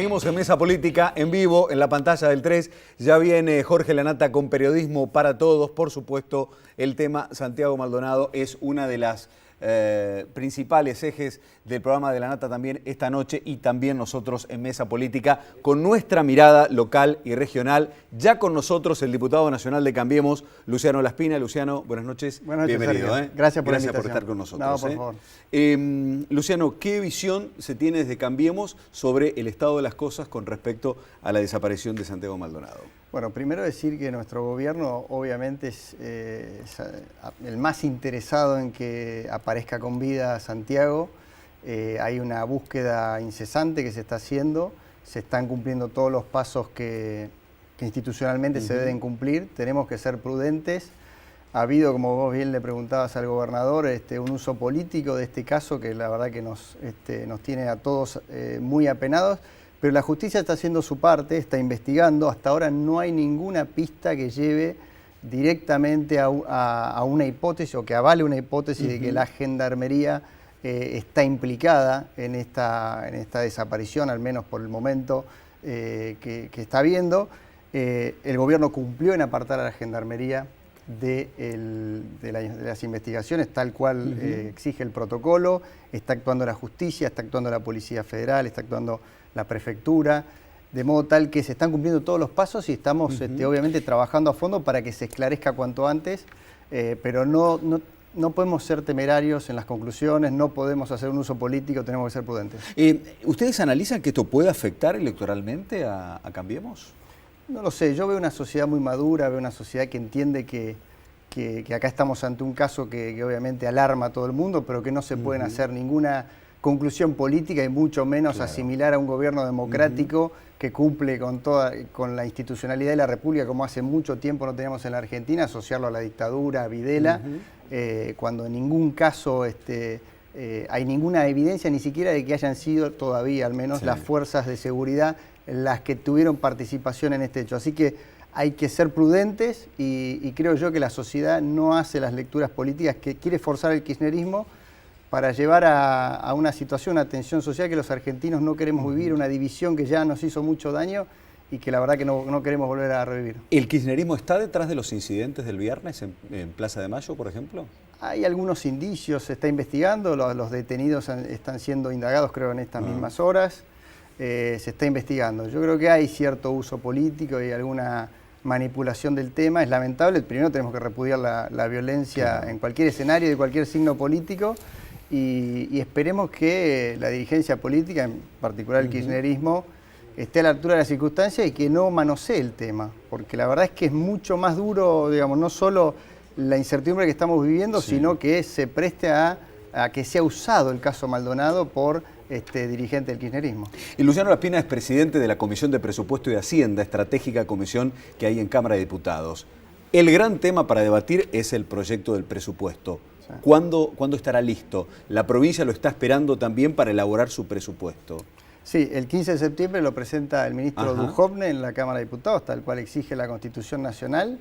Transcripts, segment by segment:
seguimos en Mesa Política, en vivo, en la pantalla del 3. Ya viene Jorge Lanata con Periodismo para Todos. Por supuesto, el tema Santiago Maldonado es una de las principales ejes del programa de Lanata también esta noche, y también nosotros en Mesa Política con nuestra mirada local y regional. Ya con nosotros el diputado nacional de Cambiemos, Luciano Laspina. Luciano, buenas noches. Buenas noches, bienvenido. Gracias por estar con nosotros. No, por favor. Luciano, ¿qué visión se tiene desde Cambiemos sobre el estado de las cosas con respecto a la desaparición de Santiago Maldonado? Bueno, primero decir que nuestro gobierno obviamente es el más interesado en que aparezca con vida Santiago. Hay una búsqueda incesante que se está haciendo, se están cumpliendo todos los pasos que institucionalmente se deben cumplir. Tenemos que ser prudentes. Ha habido, como vos bien le preguntabas al gobernador, un uso político de este caso que la verdad que nos tiene a todos muy apenados. Pero la justicia está haciendo su parte, está investigando. Hasta ahora no hay ninguna pista que lleve directamente a una hipótesis o que avale una hipótesis de que la Gendarmería está implicada en esta desaparición, al menos por el momento que está viendo. El gobierno cumplió en apartar a la Gendarmería de las investigaciones tal cual exige el protocolo. Está actuando la justicia, está actuando la Policía Federal, está actuando la prefectura, de modo tal que se están cumpliendo todos los pasos y estamos obviamente trabajando a fondo para que se esclarezca cuanto antes, pero no podemos ser temerarios en las conclusiones, no podemos hacer un uso político, tenemos que ser prudentes. ¿Ustedes analizan que esto puede afectar electoralmente a Cambiemos? No lo sé, yo veo una sociedad muy madura, veo una sociedad que entiende que acá estamos ante un caso que obviamente alarma a todo el mundo, pero que no se pueden hacer ninguna conclusión política y mucho menos asimilar a un gobierno democrático que cumple con la institucionalidad de la República, como hace mucho tiempo no teníamos en la Argentina, asociarlo a la dictadura, a Videla, cuando en ningún caso hay ninguna evidencia ni siquiera de que hayan sido todavía al menos las fuerzas de seguridad las que tuvieron participación en este hecho. Así que hay que ser prudentes y creo yo que la sociedad no hace las lecturas políticas que quiere forzar el kirchnerismo para llevar a una situación, una tensión social que los argentinos no queremos vivir, una división que ya nos hizo mucho daño y que la verdad que no queremos volver a revivir. ¿El kirchnerismo está detrás de los incidentes del viernes en Plaza de Mayo, por ejemplo? Hay algunos indicios, se está investigando, los detenidos están siendo indagados creo en estas mismas horas, se está investigando. Yo creo que hay cierto uso político y alguna manipulación del tema, es lamentable. Primero tenemos que repudiar la violencia en cualquier escenario, de cualquier signo político. Y esperemos que la dirigencia política, en particular el kirchnerismo, esté a la altura de las circunstancias y que no manosee el tema, porque la verdad es que es mucho más duro, digamos, no solo la incertidumbre que estamos viviendo, sino que se preste a que sea usado el caso Maldonado por dirigente del kirchnerismo. Y Luciano Laspina es presidente de la Comisión de Presupuesto y Hacienda, estratégica comisión que hay en Cámara de Diputados. El gran tema para debatir es el proyecto del presupuesto. ¿Cuándo estará listo? La provincia lo está esperando también para elaborar su presupuesto. Sí, el 15 de septiembre lo presenta el ministro Duhovne en la Cámara de Diputados, tal cual exige la Constitución Nacional.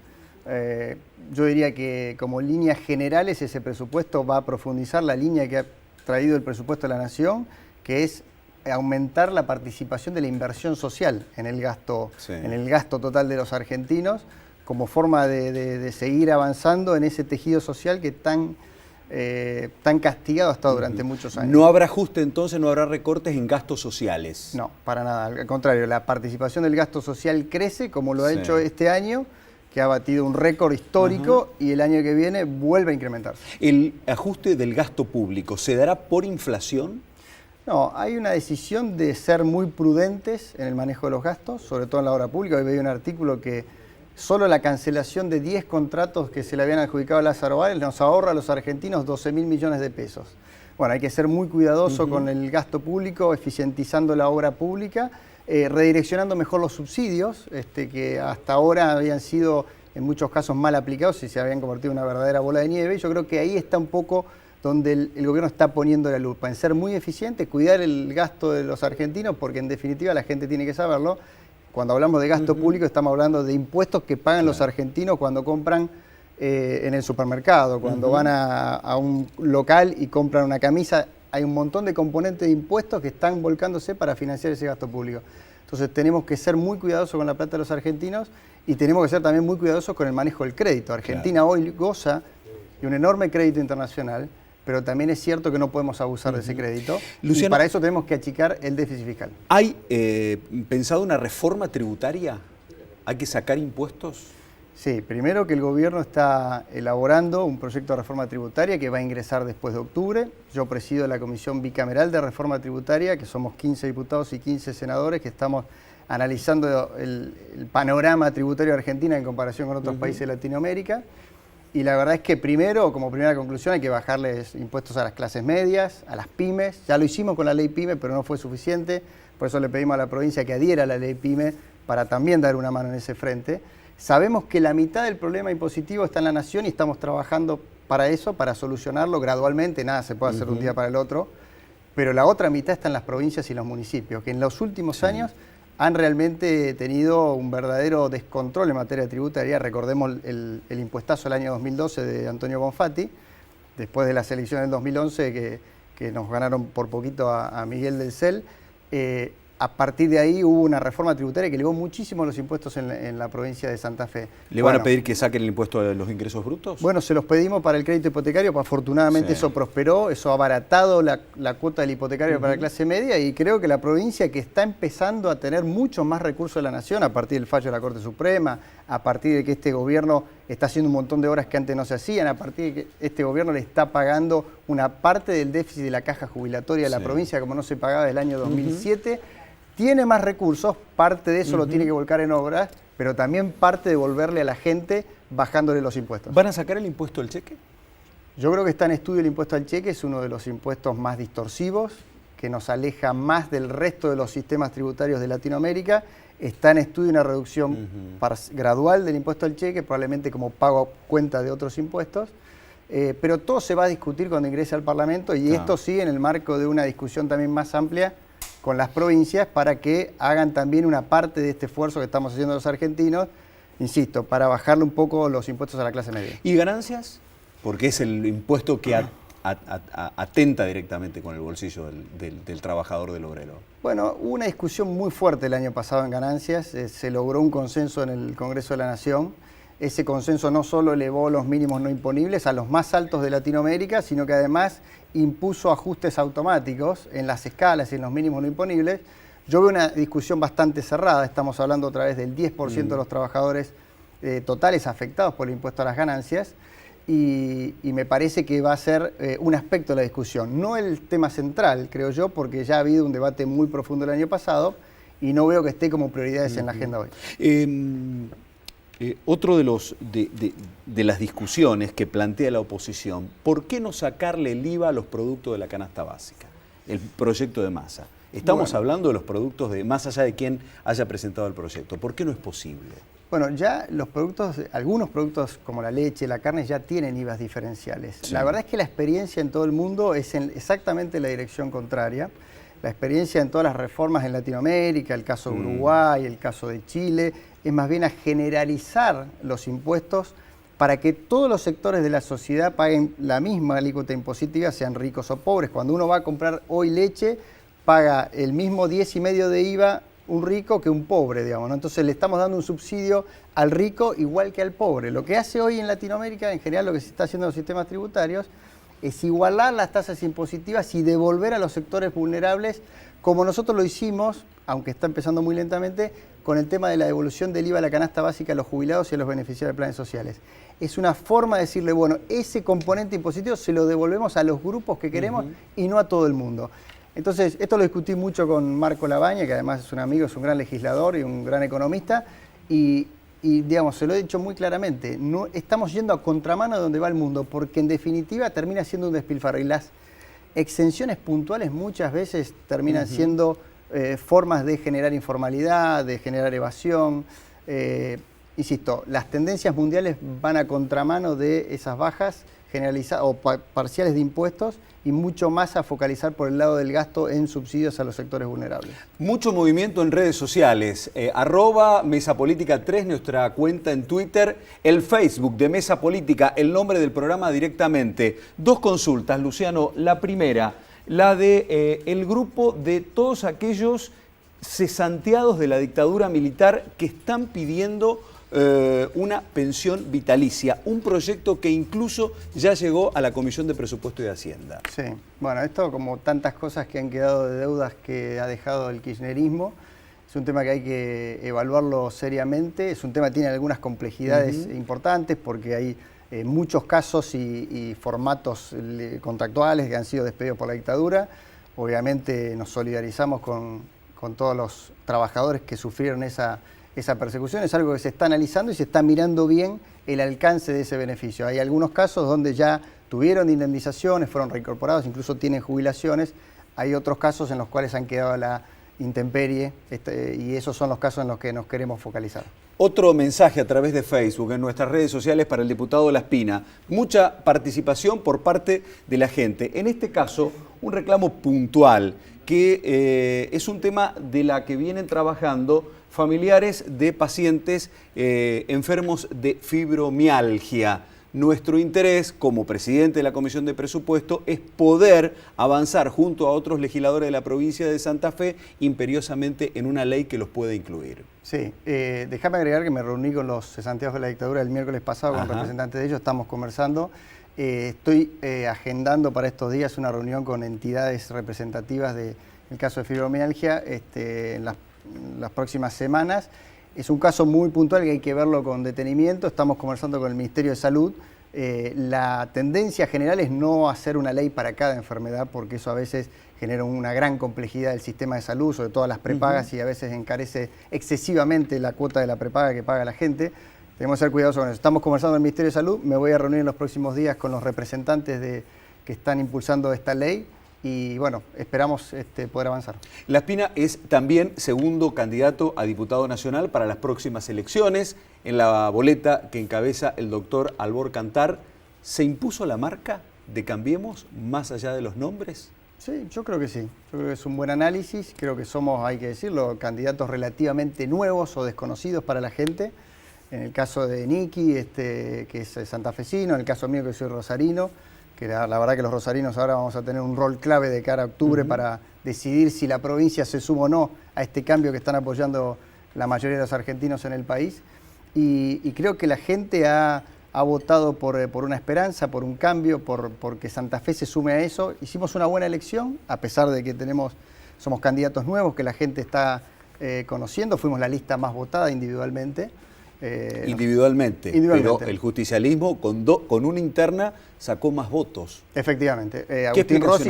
Yo diría que como líneas generales ese presupuesto va a profundizar la línea que ha traído el presupuesto de la Nación, que es aumentar la participación de la inversión social en el gasto total de los argentinos, como forma de seguir avanzando en ese tejido social que tan castigado ha estado durante muchos años. ¿No habrá ajuste entonces, no habrá recortes en gastos sociales? No, para nada. Al contrario, la participación del gasto social crece, como lo ha hecho este año, que ha batido un récord histórico y el año que viene vuelve a incrementarse. ¿El ajuste del gasto público se dará por inflación? No, hay una decisión de ser muy prudentes en el manejo de los gastos, sobre todo en la obra pública. Hoy veía un artículo que solo la cancelación de 10 contratos que se le habían adjudicado a Lázaro Báez nos ahorra a los argentinos 12.000 millones de pesos. Bueno, hay que ser muy cuidadoso con el gasto público, eficientizando la obra pública, redireccionando mejor los subsidios, que hasta ahora habían sido en muchos casos mal aplicados y se habían convertido en una verdadera bola de nieve. Yo creo que ahí está un poco donde el gobierno está poniendo la lupa, en ser muy eficiente, cuidar el gasto de los argentinos, porque en definitiva la gente tiene que saberlo. Cuando hablamos de gasto público estamos hablando de impuestos que pagan los argentinos cuando compran en el supermercado, cuando van a un local y compran una camisa. Hay un montón de componentes de impuestos que están volcándose para financiar ese gasto público. Entonces tenemos que ser muy cuidadosos con la plata de los argentinos y tenemos que ser también muy cuidadosos con el manejo del crédito. Argentina hoy goza de un enorme crédito internacional, pero también es cierto que no podemos abusar de ese crédito. Luciano, y para eso tenemos que achicar el déficit fiscal. ¿Hay pensado una reforma tributaria? ¿Hay que sacar impuestos? Sí, primero que el gobierno está elaborando un proyecto de reforma tributaria que va a ingresar después de octubre. Yo presido la Comisión Bicameral de Reforma Tributaria, que somos 15 diputados y 15 senadores, que estamos analizando el panorama tributario de Argentina en comparación con otros países de Latinoamérica. Y la verdad es que primero, como primera conclusión, hay que bajarles impuestos a las clases medias, a las pymes. Ya lo hicimos con la ley PYME, pero no fue suficiente. Por eso le pedimos a la provincia que adhiera a la ley PYME para también dar una mano en ese frente. Sabemos que la mitad del problema impositivo está en la nación y estamos trabajando para eso, para solucionarlo gradualmente. Nada se puede hacer de un día para el otro. Pero la otra mitad está en las provincias y los municipios, que en los últimos años han realmente tenido un verdadero descontrol en materia tributaria. Recordemos el impuestazo del año 2012 de Antonio Bonfatti, después de las elecciones del 2011 que nos ganaron por poquito a Miguel del Cel. A partir de ahí hubo una reforma tributaria que elevó muchísimo los impuestos en la provincia de Santa Fe. ¿Le van a pedir que saquen el impuesto de los ingresos brutos? Bueno, se los pedimos para el crédito hipotecario, pues afortunadamente eso prosperó, eso ha abaratado la cuota del hipotecario para la clase media y creo que la provincia que está empezando a tener muchos más recursos de la nación a partir del fallo de la Corte Suprema, a partir de que este gobierno está haciendo un montón de obras que antes no se hacían, a partir de que este gobierno le está pagando una parte del déficit de la caja jubilatoria de la provincia como no se pagaba desde el año 2007, tiene más recursos, parte de eso lo tiene que volcar en obras, pero también parte de devolverle a la gente bajándole los impuestos. ¿Van a sacar el impuesto al cheque? Yo creo que está en estudio el impuesto al cheque, es uno de los impuestos más distorsivos, que nos aleja más del resto de los sistemas tributarios de Latinoamérica. Está en estudio una reducción gradual del impuesto al cheque, probablemente como pago cuenta de otros impuestos, pero todo se va a discutir cuando ingrese al Parlamento y esto sí en el marco de una discusión también más amplia con las provincias para que hagan también una parte de este esfuerzo que estamos haciendo los argentinos, insisto, para bajarle un poco los impuestos a la clase media. ¿Y ganancias? Porque es el impuesto que atenta directamente con el bolsillo del trabajador, del obrero. Bueno, hubo una discusión muy fuerte el año pasado en ganancias, se logró un consenso en el Congreso de la Nación. Ese consenso no solo elevó los mínimos no imponibles a los más altos de Latinoamérica, sino que además impuso ajustes automáticos en las escalas y en los mínimos no imponibles. Yo veo una discusión bastante cerrada, estamos hablando otra vez del 10% de los trabajadores totales afectados por el impuesto a las ganancias y me parece que va a ser un aspecto de la discusión, no el tema central, creo yo, porque ya ha habido un debate muy profundo el año pasado y no veo que esté como prioridades en la agenda hoy. Otro de las discusiones que plantea la oposición, ¿por qué no sacarle el IVA a los productos de la canasta básica? El proyecto de Massa. Estamos hablando de los productos más allá de quién haya presentado el proyecto. ¿Por qué no es posible? Bueno, ya algunos productos como la leche, la carne ya tienen IVAs diferenciales. Sí. La verdad es que la experiencia en todo el mundo es en exactamente la dirección contraria. La experiencia en todas las reformas en Latinoamérica, el caso de Uruguay, el caso de Chile, es más bien a generalizar los impuestos para que todos los sectores de la sociedad paguen la misma alícuota impositiva, sean ricos o pobres. Cuando uno va a comprar hoy leche, paga el mismo 10,5% de IVA un rico que un pobre, digamos, ¿no? Entonces le estamos dando un subsidio al rico igual que al pobre. Lo que hace hoy en Latinoamérica, en general lo que se está haciendo en los sistemas tributarios, es igualar las tasas impositivas y devolver a los sectores vulnerables, como nosotros lo hicimos, aunque está empezando muy lentamente, con el tema de la devolución del IVA a la canasta básica a los jubilados y a los beneficiarios de planes sociales. Es una forma de decirle, bueno, ese componente impositivo se lo devolvemos a los grupos que queremos y no a todo el mundo. Entonces, esto lo discutí mucho con Marco Labaña, que además es un amigo, es un gran legislador y un gran economista, y digamos, se lo he dicho muy claramente, no estamos yendo a contramano de donde va el mundo, porque en definitiva termina siendo un despilfarro, y las exenciones puntuales muchas veces terminan siendo formas de generar informalidad, de generar evasión. Insisto, las tendencias mundiales van a contramano de esas bajas generalizadas o parciales de impuestos y mucho más a focalizar por el lado del gasto en subsidios a los sectores vulnerables. Mucho movimiento en redes sociales. @mesapolítica3, nuestra cuenta en Twitter, el Facebook de Mesa Política, el nombre del programa directamente. Dos consultas, Luciano. La primera, la de el grupo de todos aquellos cesanteados de la dictadura militar que están pidiendo una pensión vitalicia, un proyecto que incluso ya llegó a la Comisión de Presupuesto y de Hacienda. Sí, bueno, esto como tantas cosas que han quedado de deudas que ha dejado el kirchnerismo, es un tema que hay que evaluarlo seriamente, es un tema que tiene algunas complejidades importantes porque hay muchos casos y formatos contractuales que han sido despedidos por la dictadura. Obviamente nos solidarizamos con todos los trabajadores que sufrieron esa persecución. Es algo que se está analizando y se está mirando bien el alcance de ese beneficio. Hay algunos casos donde ya tuvieron indemnizaciones, fueron reincorporados, incluso tienen jubilaciones. Hay otros casos en los cuales han quedado a la intemperie y esos son los casos en los que nos queremos focalizar. Otro mensaje a través de Facebook, en nuestras redes sociales para el diputado Laspina. Mucha participación por parte de la gente. En este caso, un reclamo puntual, que es un tema de la que vienen trabajando familiares de pacientes enfermos de fibromialgia. Nuestro interés como presidente de la Comisión de Presupuesto es poder avanzar junto a otros legisladores de la provincia de Santa Fe imperiosamente en una ley que los pueda incluir. Sí, déjame agregar que me reuní con los cesanteados de la dictadura el miércoles pasado con representantes de ellos, estamos conversando. Estoy agendando para estos días una reunión con entidades representativas del caso de fibromialgia en las próximas semanas. Es un caso muy puntual que hay que verlo con detenimiento. Estamos conversando con el Ministerio de Salud. La tendencia general es no hacer una ley para cada enfermedad, porque eso a veces genera una gran complejidad del sistema de salud, sobre todo las prepagas, y a veces encarece excesivamente la cuota de la prepaga que paga la gente. Tenemos que ser cuidadosos con eso. Estamos conversando con el Ministerio de Salud. Me voy a reunir en los próximos días con los representantes que están impulsando esta ley. Y bueno, esperamos poder avanzar. Laspina es también segundo candidato a diputado nacional para las próximas elecciones. En la boleta que encabeza el doctor Albor Cantar, ¿se impuso la marca de Cambiemos más allá de los nombres? Sí, yo creo que sí. Yo creo que es un buen análisis. Creo que somos, hay que decirlo, candidatos relativamente nuevos o desconocidos para la gente. En el caso de Niki, que es santafesino, en el caso mío que soy rosarino, que la verdad que los rosarinos ahora vamos a tener un rol clave de cara a octubre para decidir si la provincia se suma o no a este cambio que están apoyando la mayoría de los argentinos en el país. Y creo que la gente ha votado por una esperanza, por un cambio, porque Santa Fe se sume a eso. Hicimos una buena elección, a pesar de que somos candidatos nuevos que la gente está conociendo. Fuimos la lista más votada individualmente. Individualmente, pero el justicialismo con una interna sacó más votos. Efectivamente, Agustín Rossi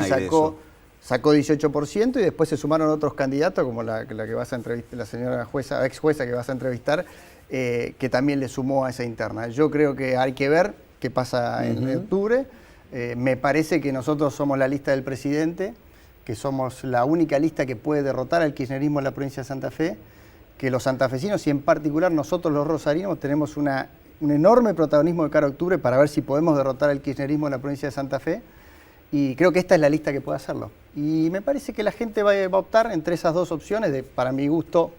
sacó 18% y después se sumaron otros candidatos, como la que vas a entrevistar, la señora jueza, ex jueza que vas a entrevistar, que también le sumó a esa interna. Yo creo que hay que ver qué pasa en octubre. Me parece que nosotros somos la lista del presidente, que somos la única lista que puede derrotar al kirchnerismo en la provincia de Santa Fe, que los santafesinos y en particular nosotros los rosarinos tenemos un enorme protagonismo de cara a octubre para ver si podemos derrotar al kirchnerismo en la provincia de Santa Fe, y creo que esta es la lista que puede hacerlo. Y me parece que la gente va a optar entre esas dos opciones, para mi gusto,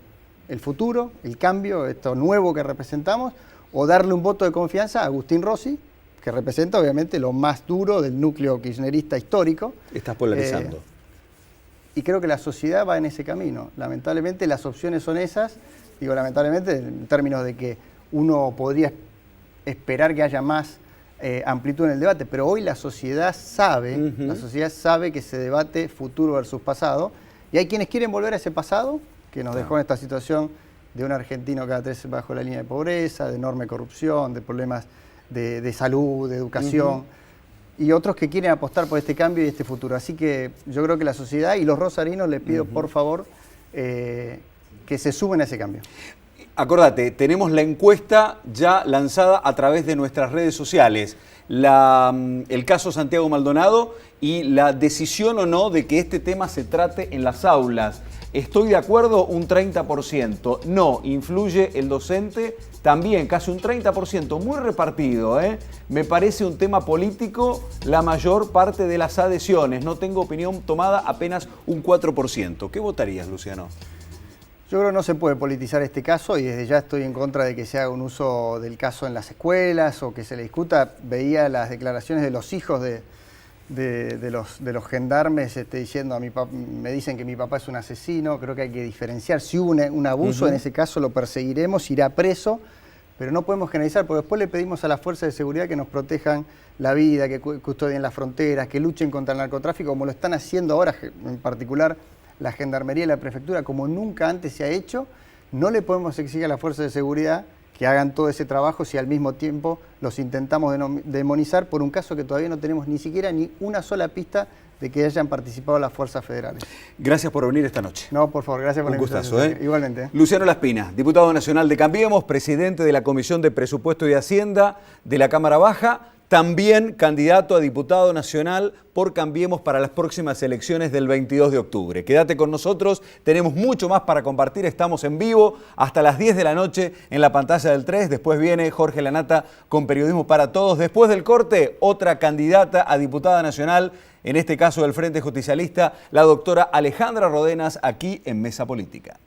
el futuro, el cambio, esto nuevo que representamos, o darle un voto de confianza a Agustín Rossi, que representa obviamente lo más duro del núcleo kirchnerista histórico. Estás polarizando. Y creo que la sociedad va en ese camino. Lamentablemente las opciones son esas. Digo lamentablemente en términos de que uno podría esperar que haya más amplitud en el debate, pero hoy la sociedad sabe, que se debate futuro versus pasado, y hay quienes quieren volver a ese pasado que nos dejó en esta situación de un argentino cada 3 bajo la línea de pobreza, de enorme corrupción, de problemas de salud, de educación. Y otros que quieren apostar por este cambio y este futuro. Así que yo creo que la sociedad y los rosarinos les pido por favor que se sumen a ese cambio. Acordate, tenemos la encuesta ya lanzada a través de nuestras redes sociales. El caso Santiago Maldonado y la decisión o no de que este tema se trate en las aulas. Estoy de acuerdo, un 30%. No, influye el docente, también casi un 30%, muy repartido. Me parece un tema político la mayor parte de las adhesiones. No tengo opinión tomada, apenas un 4%. ¿Qué votarías, Luciano? Yo creo que no se puede politizar este caso y desde ya estoy en contra de que se haga un uso del caso en las escuelas o que se le discuta. Veía las declaraciones de los hijos de de los gendarmes diciendo a mi papá, me dicen que mi papá es un asesino. Creo que hay que diferenciar. Si hubo un abuso, en ese caso lo perseguiremos, irá preso, pero no podemos generalizar, porque después le pedimos a las fuerzas de seguridad que nos protejan la vida, que custodien las fronteras, que luchen contra el narcotráfico, como lo están haciendo ahora, en particular la Gendarmería y la Prefectura, como nunca antes se ha hecho. No le podemos exigir a las fuerzas de seguridad que hagan todo ese trabajo si al mismo tiempo los intentamos demonizar por un caso que todavía no tenemos ni siquiera ni una sola pista de que hayan participado las fuerzas federales. Gracias por venir esta noche. No, por favor, gracias por la invitación. Un gustazo, Igualmente. Luciano Laspina, diputado nacional de Cambiemos, presidente de la Comisión de Presupuesto y Hacienda de la Cámara Baja, también candidato a diputado nacional por Cambiemos para las próximas elecciones del 22 de octubre. Quédate con nosotros, tenemos mucho más para compartir, estamos en vivo hasta las 10 de la noche en la pantalla del 3, después viene Jorge Lanata con Periodismo para Todos. Después del corte, otra candidata a diputada nacional, en este caso del Frente Justicialista, la doctora Alejandra Rodenas, aquí en Mesa Política.